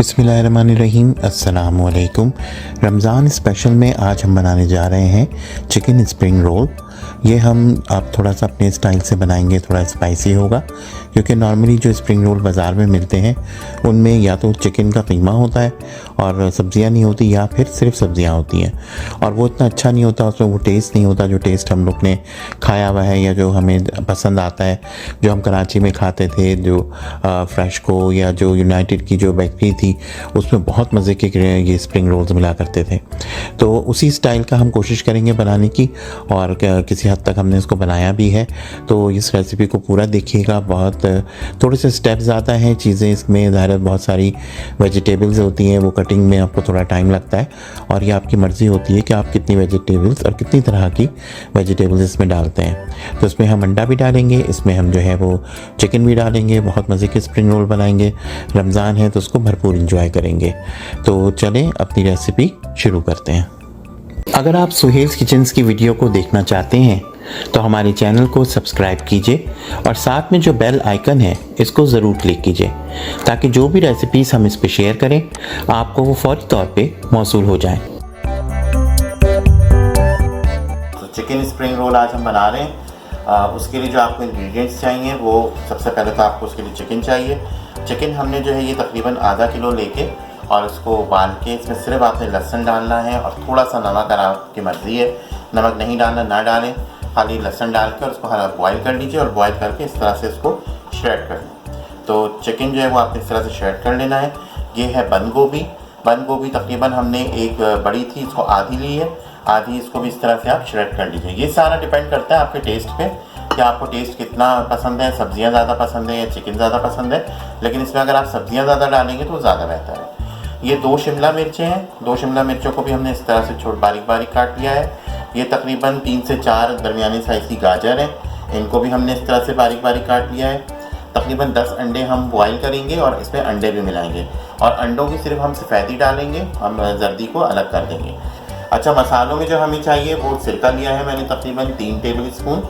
बिस्मिल्लाहिर्रहमानिर्रहीम अस्सलाम वालेकुम। रमज़ान स्पेशल में आज हम बनाने जा रहे हैं चिकन स्प्रिंग रोल। ये हम आप थोड़ा सा अपने स्टाइल से बनाएंगे, थोड़ा स्पाइसी होगा क्योंकि नॉर्मली जो स्प्रिंग रोल बाज़ार में मिलते हैं उनमें या तो चिकन का कीमा होता है और सब्ज़ियाँ नहीं होती, या फिर सिर्फ सब्ज़ियाँ होती हैं और वो इतना अच्छा नहीं होता, उसमें वो टेस्ट नहीं होता जो टेस्ट हम लोग ने खाया हुआ है या जो हमें पसंद आता है। जो हम कराची में खाते थे, जो फ्रेश को या जो यूनाइटेड की जो बेकरी थी उसमें बहुत मज़े के ये स्प्रिंग रोल्स मिला करते थे। तो उसी स्टाइल का हम कोशिश करेंगे बनाने की और किसी हद तक हमने इसको बनाया भी है। तो इस रेसिपी को पूरा देखिएगा। बहुत थोड़े से स्टेप ज़्यादा हैं, चीज़ें इसमें ज़ाहिर बहुत सारी वेजिटेबल्स होती हैं, वो कटिंग में आपको थोड़ा टाइम लगता है और ये आपकी मर्ज़ी होती है कि आप कितनी वेजिटेबल्स और कितनी तरह की वेजिटेबल्स इसमें डालते हैं। तो इसमें हम अंडा भी डालेंगे, इसमें हम जो है वो चिकन भी डालेंगे, बहुत मज़े के स्प्रिंग रोल बनाएंगे। रमज़ान है तो उसको भरपूर इंजॉय करेंगे। तो चलें अपनी रेसिपी शुरू करते हैं। अगर आप सुहेल्स किचन्स की वीडियो को देखना चाहते हैं तो हमारे चैनल को सब्सक्राइब कीजिए और साथ में जो बेल आइकन है इसको ज़रूर क्लिक कीजिए ताकि जो भी रेसिपीज़ हम इस पे शेयर करें आपको वो फौरी तौर पे मौसूल हो जाए। तो चिकन स्प्रिंग रोल आज हम बना रहे हैं। उसके लिए जो आपको इंग्रेडिएंट्स चाहिए वो सबसे पहले तो आपको उसके लिए चिकन चाहिए। चिकन हमने जो है ये तकरीबन आधा किलो लेके और उसको उबाल के इसमें सिर्फ आपने लहसुन डालना है और थोड़ा सा नमक, अगर आपकी मर्ज़ी है नमक नहीं डालना ना डालें, खाली लहसुन डाल के और उसको बॉयल कर लीजिए और बॉयल करके इस तरह से इसको श्रेड कर लें। तो चिकन जो है वो आपने इस तरह से श्रेड कर लेना है। ये है बंद गोभी। बंद गोभी तकरीबन हमने एक बड़ी थी, इसको आधी ली है, आधी इसको भी इस तरह से आप श्रेड कर लीजिए। ये सारा डिपेंड करता है आपके टेस्ट पे कि आपको टेस्ट कितना पसंद है, सब्ज़ियाँ ज़्यादा पसंद है या चिकन ज़्यादा पसंद है, लेकिन इसमें अगर आप सब्ज़ियाँ ज़्यादा डालेंगे तो ज़्यादा बेहतर है। ये 2 शिमला मिर्चें हैं। 2 शिमला मिर्चों को भी हमने इस तरह से बारीक बारीक काट लिया है। ये तकरीबन 3 से 4 दरमियानी साइज़ की गाजर हैं, इनको भी हमने इस तरह से बारीक बारीक काट लिया है। तकरीबन 10 अंडे हम बॉयल करेंगे और इसमें अंडे भी मिलाएंगे और अंडों की सिर्फ हम सफ़ेदी डालेंगे, हम जर्दी को अलग कर देंगे। अच्छा, मसालों में जो हमें चाहिए वो सिरका लिया है मैंने तकरीबन 3 टेबल स्पून,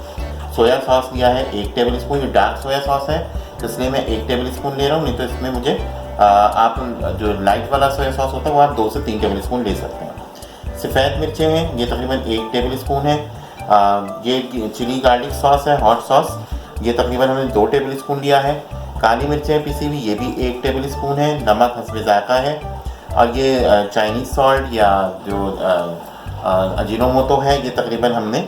सोया सॉस लिया है 1 टेबल स्पून, ये डार्क सोया सॉस है इसलिए मैं 1 टेबल स्पून ले रहा हूँ, नहीं तो इसमें मुझे आप जो लाइट वाला सोया सॉस होता है वो आप 2 से 3 टेबल स्पून ले सकते हैं। सफ़ेद मिर्चें हैं, ये तकरीबन 1 टेबल स्पून है। ये चिली गार्लिक सॉस है, हॉट सॉस, ये तकरीबन हमने 2 टेबल स्पून लिया है। काली मिर्चें पिसी हुई, ये भी 1 टेबल स्पून है। नमक हस्बे ज़ायक़ा है और ये चाइनीज़ सॉल्ट या जो अजीनोमोटो है ये तकरीबन हमने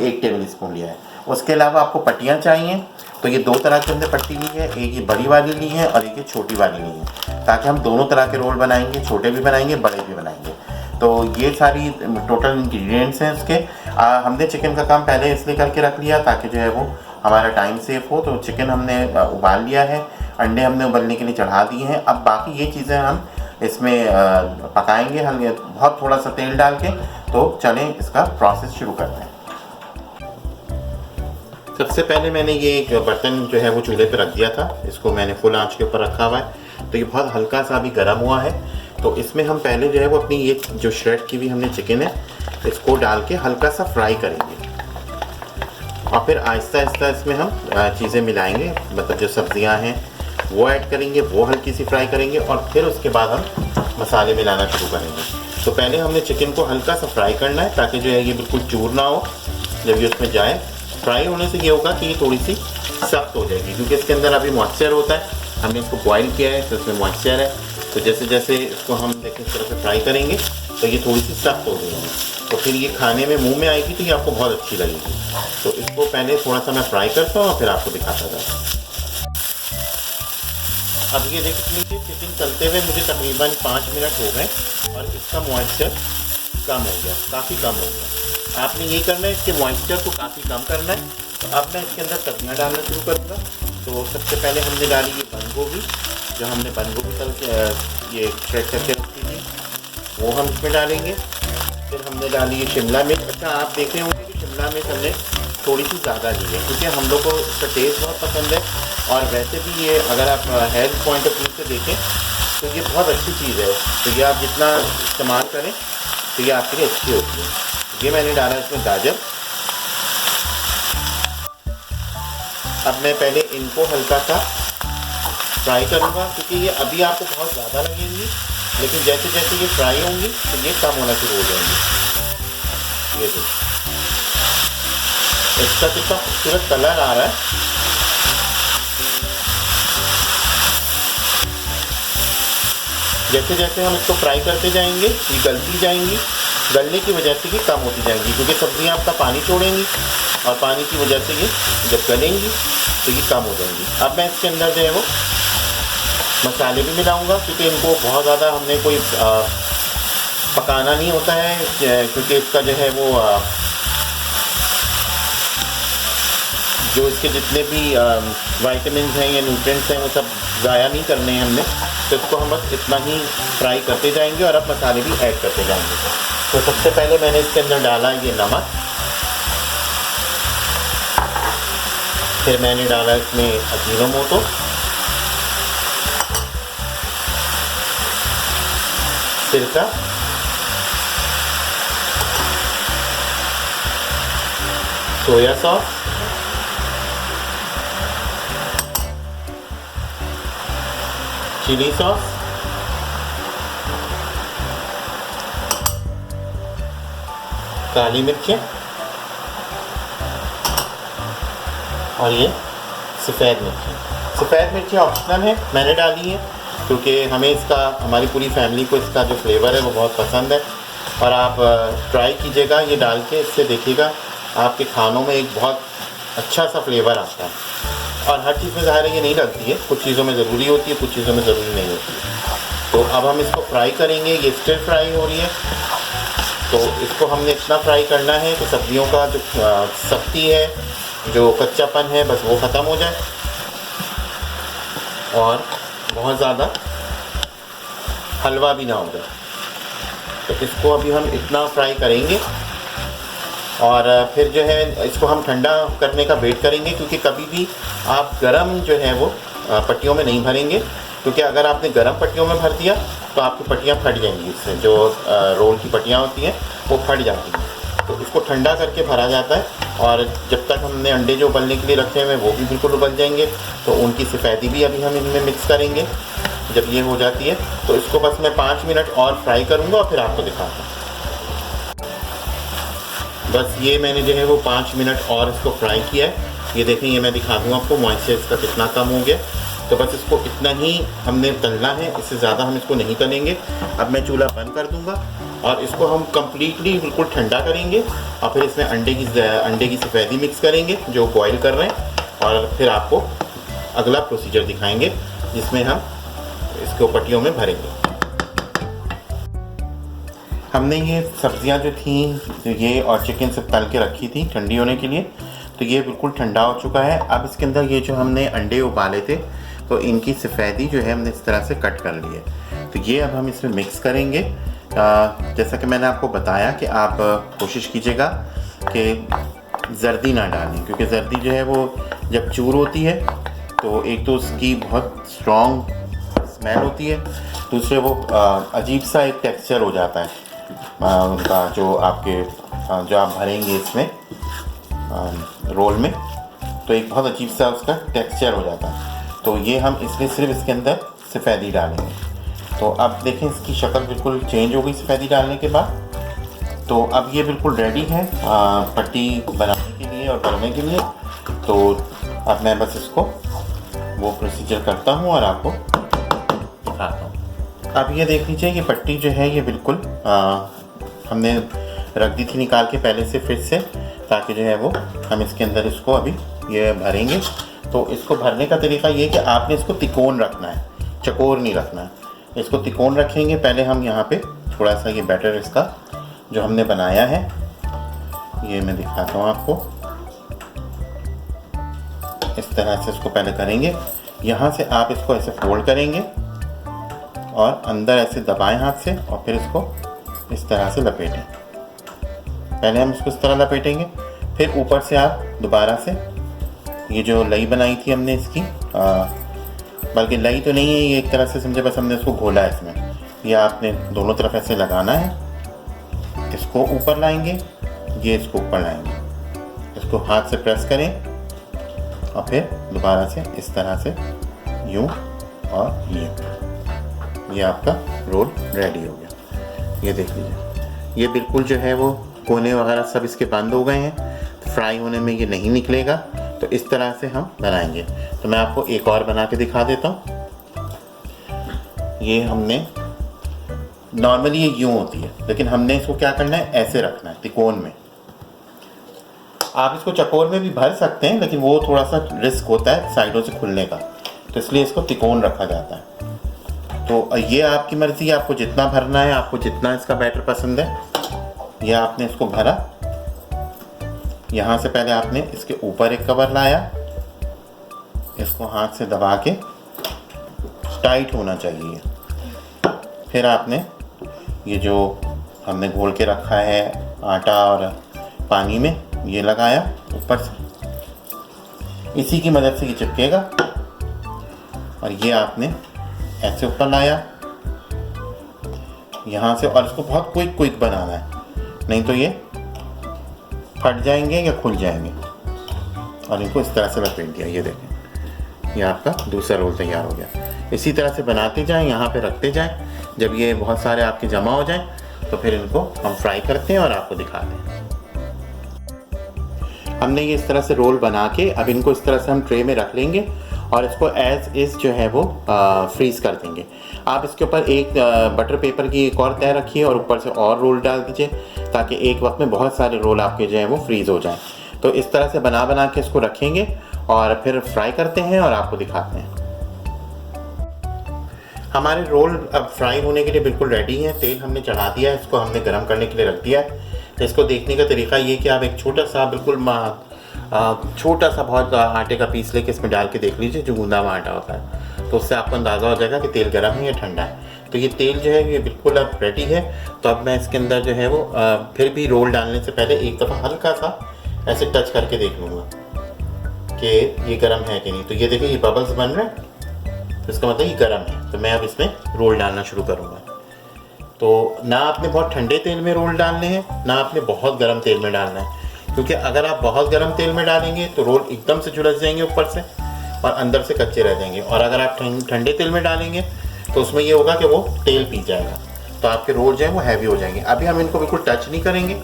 1 टेबल स्पून लिया है। उसके अलावा आपको पट्टियाँ चाहिए, तो ये 2 तरह की हमने पट्टी ली है, एक ये बड़ी वाली ली है और एक ये छोटी वाली ली है, ताकि हम दोनों तरह के रोल बनाएंगे, छोटे भी बनाएंगे बड़े भी बनाएंगे। तो ये सारी टोटल इंग्रेडिएंट्स हैं उसके। हमने चिकन का काम पहले इसलिए करके रख लिया ताकि जो है वो हमारा टाइम सेव हो। तो चिकन हमने उबाल लिया है, अंडे हमने उबलने के लिए चढ़ा दिए हैं। अब बाकी ये चीज़ें हम इसमें पकाएंगे बहुत थोड़ा सा तेल डाल के। तो चलें इसका प्रोसेस शुरू करते हैं। सबसे पहले मैंने ये एक बर्तन जो है वो चूल्हे पे रख दिया था, इसको मैंने फुल आंच के ऊपर रखा हुआ है। तो ये बहुत हल्का सा अभी गर्म हुआ है। तो इसमें हम पहले जो है वो अपनी ये जो श्रेड की भी हमने चिकन है इसको डाल के हल्का सा फ्राई करेंगे और फिर आहिस्ता आहिस्ता इसमें हम चीज़ें मिलाएंगे, मतलब जो सब्जियां हैं वो ऐड करेंगे, वो हल्की सी फ्राई करेंगे और फिर उसके बाद हम मसाले मिलाना शुरू करेंगे। तो पहले हमने चिकन को हल्का सा फ्राई करना है ताकि जो है ये बिल्कुल चूर ना हो। जब ये उसमें जाए, फ्राई होने से ये होगा कि ये थोड़ी सी सख्त हो जाएगी क्योंकि इसके अंदर अभी मॉइस्चर होता है, हमने इसको बॉईल किया है तो इसमें मॉइस्चर है। तो जैसे जैसे इसको हम देखें इस तरह से फ्राई करेंगे तो ये थोड़ी सी सख्त हो जाएगी, तो फिर ये खाने में मुंह में आएगी तो ये आपको बहुत अच्छी लगेगी। तो इसको पहले थोड़ा सा मैं फ्राई करता हूँ और फिर आपको दिखाता जाता हूँ। अब ये देख लीजिए चिकन चलते हुए मुझे तकरीबन 5 मिनट हो गए और इसका मॉइस्चर कम हो गया, काफ़ी कम हो गया। आपने ये करना है, इसके मॉइस्चर को काफ़ी कम करना है। तो अब मैं इसके अंदर सब्जियाँ डालना शुरू करूँगा। तो सबसे पहले हमने डाली ये बंद गोभी, जो हमने बंद गोभी तल के ये श्रेड करके रखी थी वो हम इसमें डालेंगे। फिर हमने डाली ये शिमला मिर्च। अच्छा, आप देख रहे होंगे कि शिमला मिर्च हमने थोड़ी सी ज़्यादा ली है क्योंकि हम लोग को इसका टेस्ट बहुत पसंद है और वैसे भी ये अगर आप हेल्थ पॉइंट ऑफ व्यू से देखें तो ये बहुत अच्छी चीज़ है। तो ये आप जितना इस्तेमाल करें तो ये आपके लिए अच्छी होती है। ये मैंने डाला इसमें गाजर। अब मैं पहले इनको हल्का सा फ्राई करूँगा, क्योंकि ये अभी आपको बहुत ज़्यादा लगेंगी, लेकिन जैसे जैसे ये फ्राई होंगी तो ये कम होना शुरू हो जाएंगी। ये देखिए इसका कितना खूबसूरत कलर आ रहा है। जैसे जैसे हम इसको फ्राई करते जाएंगे ये गलती जाएंगी, गलने की वजह से ये कम होती जाएंगी, क्योंकि सब्जियां आपका पानी छोड़ेंगी और पानी की वजह से ये जब गलेंगी तो ये कम हो जाएंगी। अब मैं इसके अंदर जो है वो मसाले भी मिलाऊंगा, क्योंकि इनको बहुत ज़्यादा हमने कोई पकाना नहीं होता है, क्योंकि इसका जो है वो जो इसके जितने भी विटामिन्स हैं या न्यूट्रिएंट्स हैं वो सब ज़ाया नहीं करने हैं हमने, तो इसको हम बस इतना ही फ्राई करते जाएंगे और अब मसाले भी ऐड करते जाएंगे। तो सबसे पहले मैंने इसके अंदर डाला ये नमक, फिर मैंने डाला इसमें अजीनोमोटो, सिरका, सोया सॉस, चिली सॉस, काली मिर्चें और ये सफ़ेद मिर्ची। सफ़ेद मिर्ची ऑप्शनल है, मैंने डाली है क्योंकि हमें इसका, हमारी पूरी फैमिली को इसका जो फ्लेवर है वो बहुत पसंद है। और आप ट्राई कीजिएगा ये डाल के, इससे देखिएगा आपके खानों में एक बहुत अच्छा सा फ्लेवर आता है। और हर चीज़ में ज़ाहिर है ये नहीं लगती है, कुछ चीज़ों में ज़रूरी होती है, कुछ चीज़ों में ज़रूरी नहीं होती है। तो अब हम इसको फ्राई करेंगे, ये स्टिर फ्राई हो रही है, तो इसको हमने इतना फ्राई करना है कि सब्जियों का जो सख्ती है, जो कच्चापन है, बस वो ख़त्म हो जाए और बहुत ज़्यादा हलवा भी ना हो जाए। तो इसको अभी हम इतना फ्राई करेंगे और फिर जो है इसको हम ठंडा करने का वेट करेंगे, क्योंकि कभी भी आप गरम जो है वो पट्टियों में नहीं भरेंगे, क्योंकि अगर आपने गरम पट्टियों में भर दिया तो आपकी पट्टियाँ फट जाएंगी। इससे जो रोल की पट्टियाँ होती हैं वो फट जाती हैं। तो इसको ठंडा करके भरा जाता है और जब तक हमने अंडे जो उबलने के लिए रखे हुए हैं वो भी बिल्कुल उबल जाएंगे, तो उनकी सफ़ेदी भी अभी हम इनमें मिक्स करेंगे। जब ये हो जाती है तो इसको बस मैं 5 मिनट और फ्राई करूँगा और फिर आपको दिखाता हूँ। बस ये मैंने जो है वो 5 मिनट और इसको फ्राई किया है। ये देखें, ये मैं दिखा दूँ आपको मॉइस्चर इसका कितना कम हो गया। तो बस इसको इतना ही हमने तलना है, इससे ज़्यादा हम इसको नहीं तलेंगे। अब मैं चूल्हा बंद कर दूँगा और इसको हम कम्प्लीटली बिल्कुल ठंडा करेंगे और फिर इसमें अंडे की सफ़ेदी मिक्स करेंगे जो बॉईल कर रहे हैं, और फिर आपको अगला प्रोसीजर दिखाएंगे जिसमें हम इसको पट्टियों में भरेंगे। हमने ये सब्जियां जो थी, तो ये और चिकन सब तल के रखी थी ठंडी होने के लिए, तो ये बिल्कुल ठंडा हो चुका है। अब इसके अंदर ये जो हमने अंडे उबाले थे तो इनकी सफ़ेदी जो है हमने इस तरह से कट कर ली है। तो ये अब हम इसमें मिक्स करेंगे। जैसा कि मैंने आपको बताया कि आप कोशिश कीजिएगा कि जर्दी ना डालें, क्योंकि जर्दी जो है वो जब चूर होती है तो एक तो उसकी बहुत स्ट्रॉन्ग स्मेल होती है, दूसरे वो अजीब सा एक टेक्सचर हो जाता है उनका, जो आप भरेंगे इसमें रोल में, तो एक बहुत अजीब सा उसका टेक्सचर हो जाता है। तो ये हम इसलिए सिर्फ इसके अंदर सफ़ेदी डालेंगे। तो अब देखें इसकी शक्ल बिल्कुल चेंज हो गई सफ़ेदी डालने के बाद। तो अब ये बिल्कुल रेडी है पट्टी बनाने के लिए और तलने के लिए। तो अब मैं बस इसको वो प्रोसीजर करता हूँ और आपको दिखाता हूँ। अब ये देख लीजिए कि पट्टी जो है ये बिल्कुल हमने रख दी थी निकाल के पहले से फिर से, ताकि जो है वो हम इसके अंदर इसको अभी ये भरेंगे। तो इसको भरने का तरीका ये है कि आपने इसको तिकोन रखना है, चकोर नहीं रखना है। इसको तिकोन रखेंगे। पहले हम यहाँ पे थोड़ा सा ये बैटर इसका जो हमने बनाया है ये मैं दिखाता हूँ आपको। इस तरह से इसको पहले करेंगे, यहाँ से आप इसको ऐसे फोल्ड करेंगे और अंदर ऐसे दबाएं हाथ से और फिर इसको इस तरह से लपेटें। पहले हम इसको इस तरह लपेटेंगे, फिर ऊपर से आप दोबारा से ये जो लई बनाई थी हमने इसकी, बल्कि लई तो नहीं है ये, एक तरह से समझे बस हमने इसको घोला है इसमें। ये आपने दोनों तरफ ऐसे लगाना है, इसको ऊपर लाएंगे, ये इसको ऊपर लाएंगे, इसको हाथ से प्रेस करें और फिर दोबारा से इस तरह से यूँ और ये आपका रोल रेडी हो गया। ये देख लीजिए, ये बिल्कुल जो है वो कोने वगैरह सब इसके बंद हो गए हैं, तो फ्राई होने में ये नहीं निकलेगा। तो इस तरह से हम बनाएंगे। तो मैं आपको एक और बना के दिखा देता हूँ। ये हमने नॉर्मली ये यूँ होती है, लेकिन हमने इसको क्या करना है, ऐसे रखना है त्रिकोण में। आप इसको चकोर में भी भर सकते हैं, लेकिन वो थोड़ा सा रिस्क होता है साइडों से खुलने का, तो इसलिए इसको त्रिकोण रखा जाता है। तो ये आपकी मर्ज़ी है, आपको जितना भरना है, आपको जितना इसका बैटर पसंद है, ये आपने इसको भरा। यहाँ से पहले आपने इसके ऊपर एक कवर लाया, इसको हाथ से दबा के टाइट होना चाहिए। फिर आपने ये जो हमने घोल के रखा है आटा और पानी में, ये लगाया ऊपर से, इसी की मदद से ये चिपकेगा। और ये आपने ऐसे ऊपर लाया यहाँ से, और इसको बहुत क्विक बनाना है, नहीं तो ये फट जाएंगे या खुल जाएंगे। और इनको इस तरह से लपेट दिया। ये देखें, ये आपका दूसरा रोल तैयार हो गया। इसी तरह से बनाते जाएं, यहाँ पे रखते जाएं। जब ये बहुत सारे आपके जमा हो जाएं, तो फिर इनको हम फ्राई करते हैं और आपको दिखाते हैं। हमने ये इस तरह से रोल बना के अब इनको इस तरह से हम ट्रे में रख लेंगे और इसको एज इज़ जो है वो फ्रीज़ कर देंगे। आप इसके ऊपर एक बटर पेपर की एक और तय रखिए और ऊपर से और रोल डाल दीजिए, ताकि एक वक्त में बहुत सारे रोल आपके जो है वो फ्रीज़ हो जाएं। तो इस तरह से बना के इसको रखेंगे और फिर फ्राई करते हैं और आपको दिखाते हैं। हमारे रोल अब फ्राई होने के लिए बिल्कुल रेडी हैं। तेल हमने चढ़ा दिया है, इसको हमने गर्म करने के लिए रख दिया है। तो इसको देखने का तरीका ये कि आप एक छोटा सा बिल्कुल छोटा सा बहुत आटे का पीस लेके इसमें डाल के देख लीजिए, जो गूंदा हुआ आटा होता है, तो उससे आपको अंदाज़ा हो जाएगा कि तेल गर्म है या ठंडा है। तो ये तेल जो है ये बिल्कुल अब रेडी है। तो अब मैं इसके अंदर जो है वो फिर भी रोल डालने से पहले एक दफ़ा हल्का सा ऐसे टच करके देख लूँगा कि ये गर्म है कि नहीं। तो ये देखिए, ये बबल्स बन रहे हैं, तो इसका मतलब ये गर्म है। तो मैं अब इसमें रोल डालना शुरू करूँगा। तो ना आपने बहुत ठंडे तेल में रोल डालने हैं, ना आपने बहुत गर्म तेल में डालना है, क्योंकि अगर आप बहुत गर्म तेल में डालेंगे तो रोल एकदम से झुलस जाएंगे ऊपर से और अंदर से कच्चे रह जाएंगे। और अगर आप ठंडे तेल में डालेंगे तो उसमें ये होगा कि वो तेल पी जाएगा, तो आपके रोल जो है वो हैवी हो जाएंगे। अभी हम इनको बिल्कुल टच नहीं करेंगे,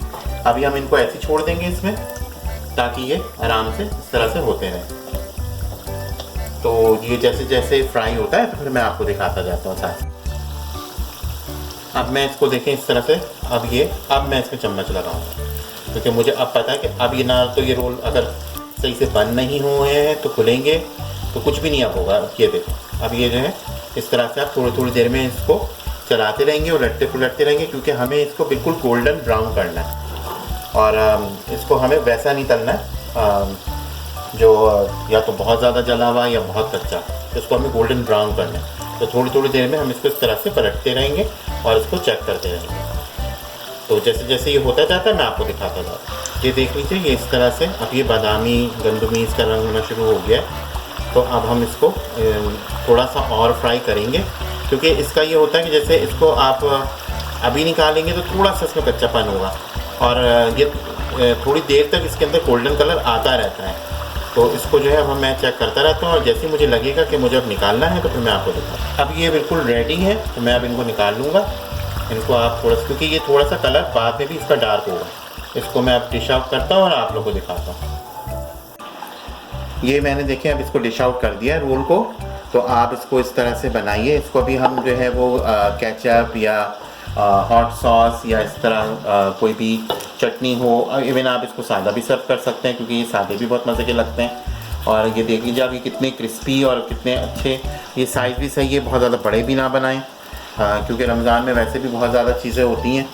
अभी हम इनको ऐसे छोड़ देंगे इसमें, ताकि ये आराम से इस तरह से होते रहें। तो ये जैसे जैसे फ्राई होता है तो फिर मैं आपको दिखाता जाता हूँ साथ। अब मैं इसको देखें इस तरह से, अब मैं इसमें चम्मच लगाऊंगा, क्योंकि मुझे अब पता है कि अब ये ना तो ये रोल अगर सही से बंद नहीं हुए हैं तो खुलेंगे तो कुछ भी नहीं अब होगा। ये देखो, अब ये जो है इस तरह से आप थोड़ी देर में इसको चलाते रहेंगे और लटते रहेंगे, क्योंकि हमें इसको बिल्कुल गोल्डन ब्राउन करना है। और इसको हमें वैसा नहीं तलना है जो या तो बहुत ज़्यादा जला हुआ या बहुत कच्चा, तो इसको हमें गोल्डन ब्राउन करना है। तो थोड़ी देर में हम इसको इस तरह से पलटते रहेंगे और इसको चेक करते रहेंगे। तो जैसे जैसे ये होता जाता है मैं आपको दिखाता जाता हूँ। ये देख लीजिए, ये इस तरह से अब ये बादामी गंदमी इसका रंग होना शुरू हो गया है। तो अब हम इसको थोड़ा सा और फ्राई करेंगे, क्योंकि इसका ये होता है कि जैसे इसको आप अभी निकालेंगे तो थोड़ा सा इसमें कच्चापन होगा, और ये थोड़ी देर तक इसके अंदर गोल्डन कलर आता रहता है। तो इसको जो है अब मैं चेक करता रहता हूँ, और जैसे मुझे लगेगा कि मुझे अब निकालना है तो फिर मैं आपको दिखाता हूँ। अब ये बिल्कुल रेडी है, तो मैं अब इनको निकाल लूँगा। इनको आप थोड़ा सा, क्योंकि ये थोड़ा सा कलर बाद में भी इसका डार्क होगा, इसको मैं अब डिश आउट करता हूँ और आप लोगों को दिखाता हूँ। ये मैंने देखे अब इसको डिश आउट कर दिया रोल को। तो आप इसको इस तरह से बनाइए। इसको अभी हम जो है वो केचप या हॉट सॉस या इस तरह कोई भी चटनी हो, इवन आप इसको सादा भी सर्व कर सकते हैं, क्योंकि ये सादे भी बहुत मज़े के लगते हैं। और ये देख लीजिए आप, ये कितने क्रिस्पी और कितने अच्छे, ये साइज़ भी सही है, बहुत ज़्यादा बड़े भी ना बनाएं, क्योंकि रमज़ान में वैसे भी बहुत ज़्यादा चीज़ें होती हैं,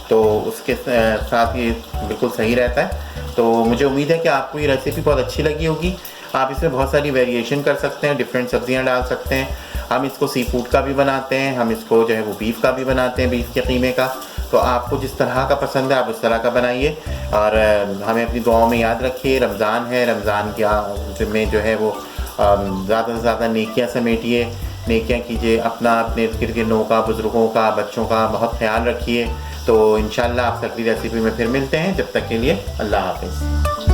तो उसके साथ ये बिल्कुल सही रहता है। तो मुझे उम्मीद है कि आपको ये रेसिपी बहुत अच्छी लगी होगी। आप इसमें बहुत सारी वेरिएशन कर सकते हैं, डिफरेंट सब्जियां डाल सकते हैं। हम इसको सी फूड का भी बनाते हैं, हम इसको जो है वो बीफ का भी बनाते हैं, बीफ के कीमे का। तो आपको जिस तरह का पसंद है आप उस तरह का बनाइए। और हमें अपनी दुआओं में याद रखिए, रमज़ान है, रमज़ान के में जो है वो ज़्यादा से ज़्यादा नेकियां समेटिए, नेकियां कीजिए, अपना अपने इर्द गिर्द के लोगों का, बुज़ुर्गों का, बच्चों का बहुत ख्याल रखिए। तो इंशाल्लाह आपसे अगली रेसिपी में फिर मिलते हैं। जब तक के लिए अल्लाह हाफ़िज़।